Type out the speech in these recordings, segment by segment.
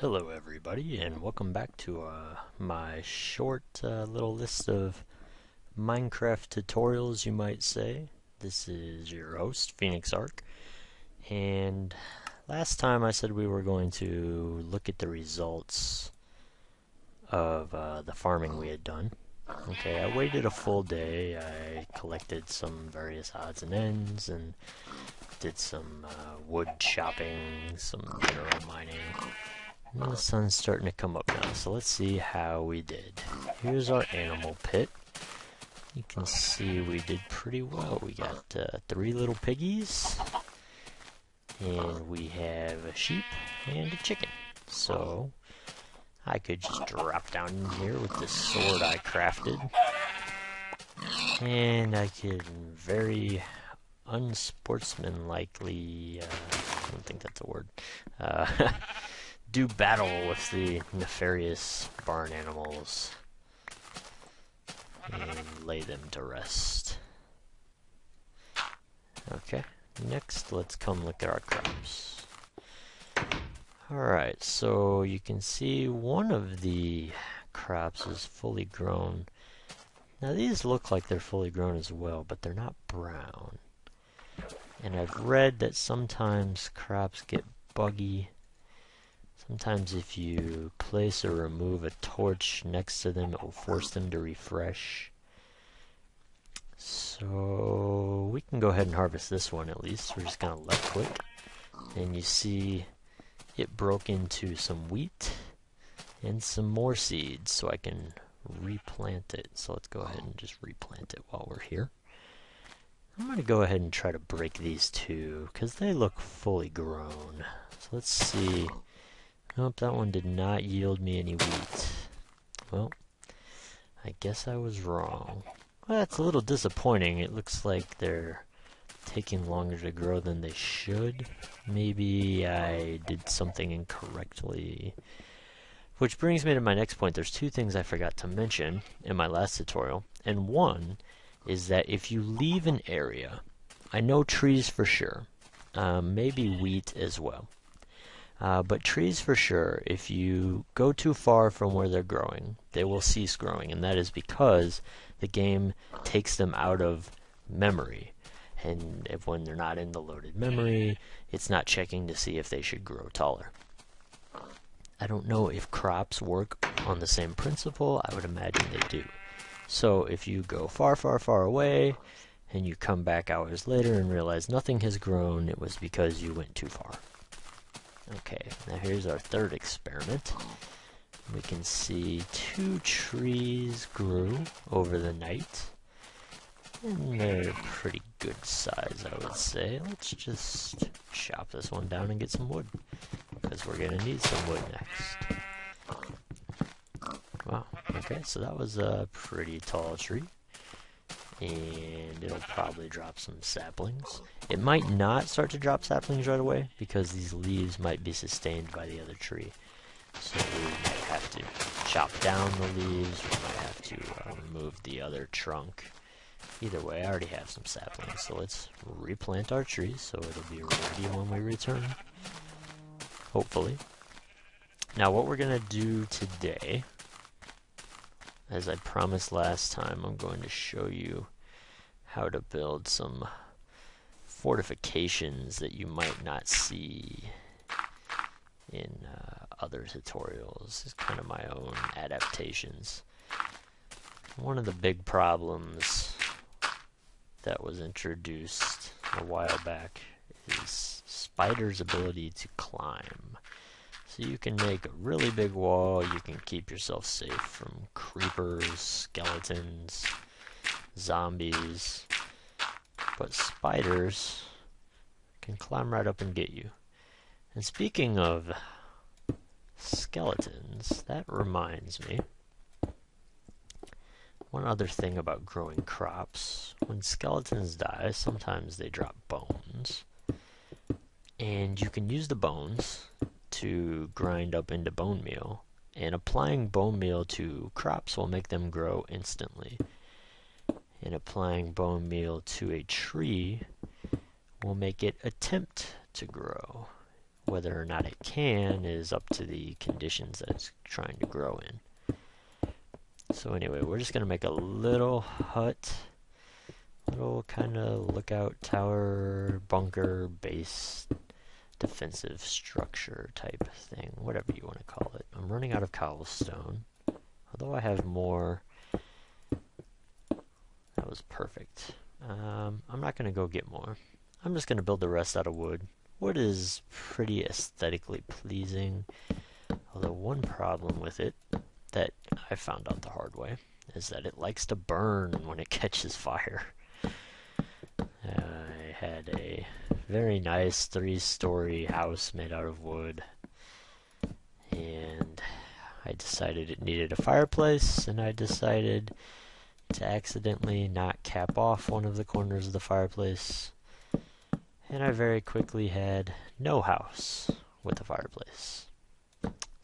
Hello everybody, and welcome back to my short little list of Minecraft tutorials, you might say. This is your host, Phoenix Arc, and last time I said we were going to look at the results of the farming we had done. Okay, I waited a full day. I collected some various odds and ends and did some wood chopping, some mineral mining. And the sun's starting to come up now, so let's see how we did. Here's our animal pit. You can see we did pretty well. We got 3 little piggies, and we have a sheep and a chicken. So I could just drop down in here with this sword I crafted, and I could very unsportsmanlikely, I don't think that's a word, do battle with the nefarious barn animals and lay them to rest. Okay, next let's come look at our crops. Alright, so you can see one of the crops is fully grown. Now these look like they're fully grown as well, but they're not brown. And I've read that sometimes crops get buggy. Sometimes if you place or remove a torch next to them, it will force them to refresh. So we can go ahead and harvest this one at least. We're just going to left click. And you see it broke into some wheat and some more seeds, so I can replant it. So let's go ahead and just replant it while we're here. I'm going to go ahead and try to break these two, because they look fully grown. So let's see. Nope, that one did not yield me any wheat. Well, I guess I was wrong. Well, that's a little disappointing. It looks like they're taking longer to grow than they should. Maybe I did something incorrectly. Which brings me to my next point. There's 2 things I forgot to mention in my last tutorial. And one is that if you leave an area, I know trees for sure, maybe wheat as well. But trees for sure, if you go too far from where they're growing, they will cease growing, and that is because the game takes them out of memory. And when they're not in the loaded memory, it's not checking to see if they should grow taller. I don't know if crops work on the same principle. I would imagine they do. So if you go far, far, far away, and you come back hours later and realize nothing has grown, it was because you went too far. Okay, now here's our third experiment. We can see 2 trees grew over the night. And they're pretty good size, I would say. Let's just chop this one down and get some wood, because we're going to need some wood next. Wow, okay, so that was a pretty tall tree. And it'll probably drop some saplings. It might not start to drop saplings right away because these leaves might be sustained by the other tree. So we might have to chop down the leaves, we might have to remove the other trunk. Either way, I already have some saplings, so let's replant our tree so it'll be ready when we return. Hopefully. Now what we're going to do today, as I promised last time, I'm going to show you how to build some fortifications that you might not see in other tutorials. It's kind of my own adaptations. One of the big problems that was introduced a while back is spiders' ability to climb. So you can make a really big wall, you can keep yourself safe from creepers, skeletons, zombies, but spiders can climb right up and get you. And speaking of skeletons, that reminds me, one other thing about growing crops. When skeletons die, sometimes they drop bones, and you can use the bones to grind up into bone meal, and applying bone meal to crops will make them grow instantly. And applying bone meal to a tree will make it attempt to grow. Whether or not it can is up to the conditions that it's trying to grow in. So anyway, we're just going to make a little hut, little kind of lookout tower, bunker, base, defensive structure type thing, whatever you want to call it. I'm running out of cobblestone, although I have more. That was perfect. I'm not going to go get more. I'm just going to build the rest out of wood. Wood is pretty aesthetically pleasing, although one problem with it that I found out the hard way is that it likes to burn when it catches fire. I had a very nice 3-story house made out of wood, and I decided it needed a fireplace, and I decided to accidentally not cap off one of the corners of the fireplace, and I very quickly had no house with a fireplace.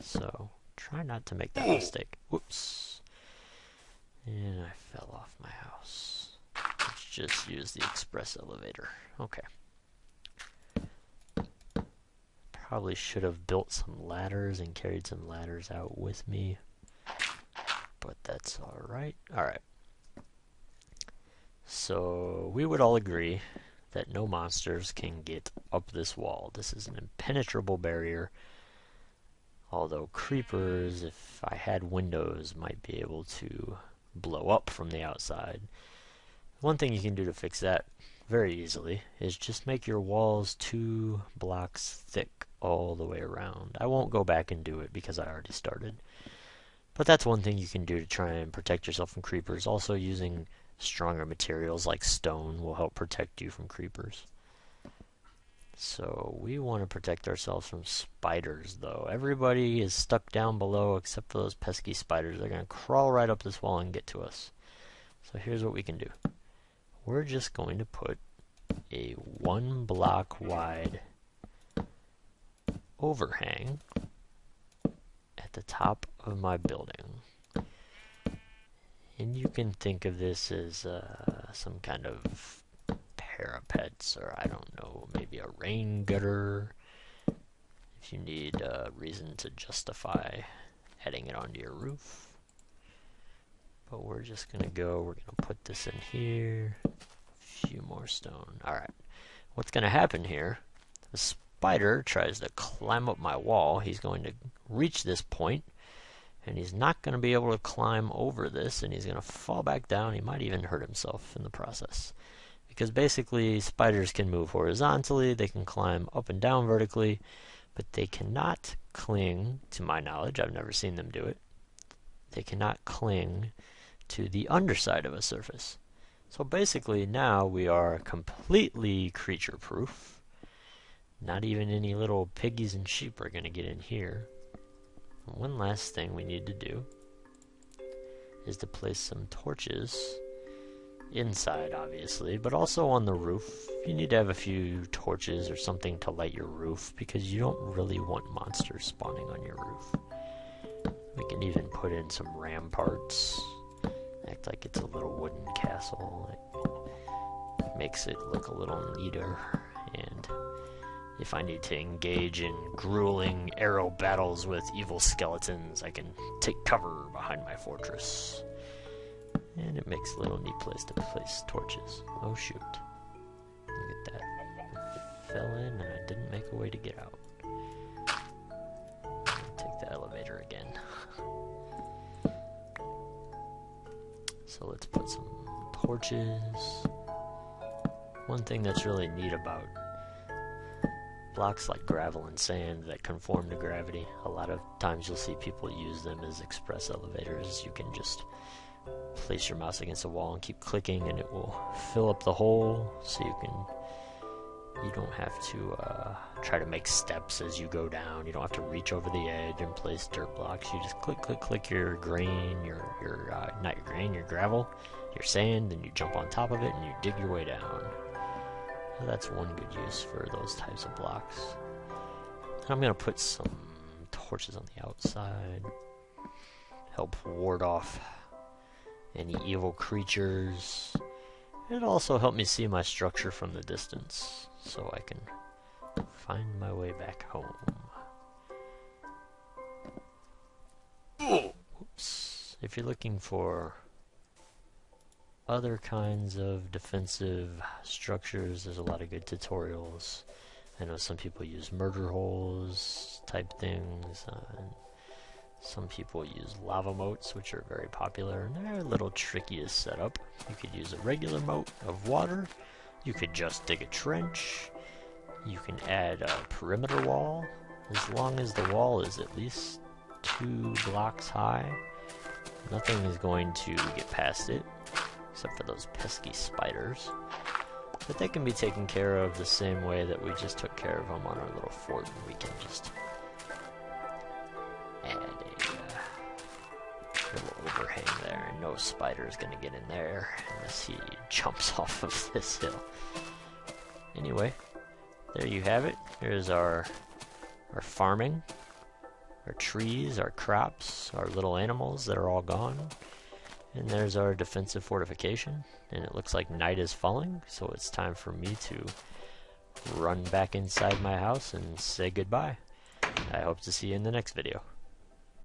So try not to make that mistake. Whoops. And I fell off my house. Let's just use the express elevator. Okay. Probably should have built some ladders and carried some ladders out with me, but that's alright. Alright. So we would all agree that no monsters can get up this wall. This is an impenetrable barrier, although creepers, if I had windows, might be able to blow up from the outside. One thing you can do to fix that very easily is just make your walls 2 blocks thick all the way around. I won't go back and do it because I already started, but that's one thing you can do to try and protect yourself from creepers. Also, using stronger materials like stone will help protect you from creepers. So we want to protect ourselves from spiders, though. Everybody is stuck down below except for those pesky spiders. They're going to crawl right up this wall and get to us. So here's what we can do. We're just going to put a 1 block wide overhang at the top of my building. And you can think of this as some kind of parapets, or I don't know, maybe a rain gutter, if you need a reason to justify adding it onto your roof. But we're just going to we're going to put this in here, a few more stone. Alright, what's going to happen here, the spider tries to climb up my wall. He's going to reach this point, and he's not going to be able to climb over this, and he's going to fall back down. He might even hurt himself in the process. Because basically, spiders can move horizontally, they can climb up and down vertically, but they cannot cling, to my knowledge, I've never seen them do it, they cannot cling to the underside of a surface. So basically, now we are completely creature-proof. Not even any little piggies and sheep are going to get in here. One last thing we need to do is to place some torches inside, obviously, but also on the roof. You need to have a few torches or something to light your roof, because you don't really want monsters spawning on your roof. We can even put in some ramparts, act like it's a little wooden castle. It makes it look a little neater, and if I need to engage in grueling arrow battles with evil skeletons, I can take cover behind my fortress. And it makes a little neat place to place torches. Oh shoot. Look at that. I fell in and I didn't make a way to get out. Take the elevator again. So let's put some torches. One thing that's really neat about blocks like gravel and sand that conform to gravity, a lot of times you'll see people use them as express elevators. You can just place your mouse against a wall and keep clicking and it will fill up the hole, so you don't have to try to make steps as you go down. You don't have to reach over the edge and place dirt blocks. You just click your grain, your gravel, your sand, and you jump on top of it and you dig your way down. So that's one good use for those types of blocks. I'm going to put some torches on the outside, help ward off any evil creatures. It also helped me see my structure from the distance, so I can find my way back home. Oops. If you're looking for other kinds of defensive structures, there's a lot of good tutorials. I know some people use murder holes type things, and some people use lava moats, which are very popular, and they're a little tricky to set up. You could use a regular moat of water, you could just dig a trench, you can add a perimeter wall, as long as the wall is at least 2 blocks high. Nothing is going to get past it, except for those pesky spiders. But they can be taken care of the same way that we just took care of them on our little fort, and we can just add a little overhang there, and no spider is going to get in there unless he jumps off of this hill. Anyway, there you have it. Here's our farming, our trees, our crops, our little animals that are all gone. And there's our defensive fortification, and it looks like night is falling, so it's time for me to run back inside my house and say goodbye. I hope to see you in the next video.